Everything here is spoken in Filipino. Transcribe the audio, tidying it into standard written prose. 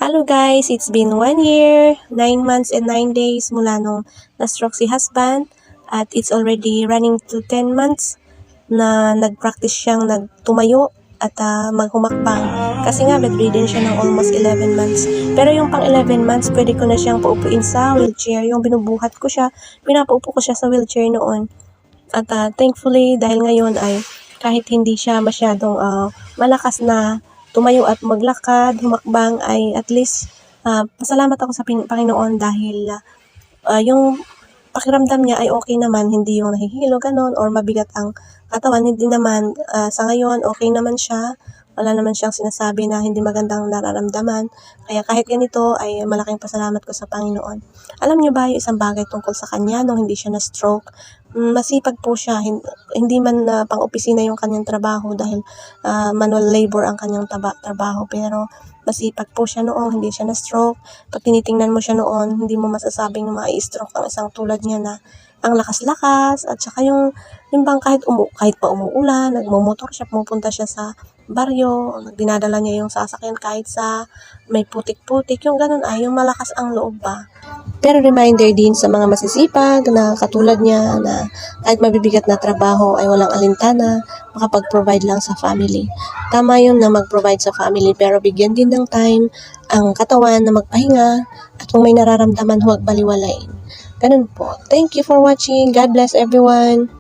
Hello guys, it's been 1 year, 9 months and 9 days mula nung na-stroke si husband at it's already running to 10 months na nag-practice siyang nagtumayo at maghumakbang kasi nga bedridden siya ng almost 11 months. Pero yung pang 11 months, pwede ko na siyang paupuin sa wheelchair. Yung binubuhat ko siya, pinapaupo ko siya sa wheelchair noon. At thankfully, dahil ngayon ay kahit hindi siya masyadong malakas na tumayo at maglakad, humakbang, ay at least pasalamat ako sa Panginoon dahil yung pakiramdam niya ay okay naman, hindi yung nahihilo ganon or mabigat ang katawan, hindi naman. Sa ngayon, okay naman siya. Wala naman siyang sinasabi na hindi magandang nararamdaman. Kaya kahit ganito ay malaking pasalamat ko sa Panginoon. Alam niyo ba yung isang bagay tungkol sa kanya nung hindi siya na-stroke? Masipag po siya, hindi man pang-opisina yung kanyang trabaho dahil manual labor ang kanyang trabaho, pero masipag po siya noong hindi siya na-stroke. Pag tinitingnan mo siya noon, hindi mo masasabing na ma-stroke ang isang tulad niya na ang lakas-lakas at saka yung bang kahit pa umuulan, nagmomotor siya, pumupunta siya sa baryo, dinadala niya yung sasakyan kahit sa may putik-putik, yung ganun ay yung malakas ang loob ba. Pero reminder din sa mga masisipag na katulad niya na kahit mabibigat na trabaho ay walang alintana, makapag-provide lang sa family. Tama yun na mag-provide sa family pero bigyan din ng time ang katawan na magpahinga at kung may nararamdaman huwag baliwalain. Ganun po. Thank you for watching. God bless everyone.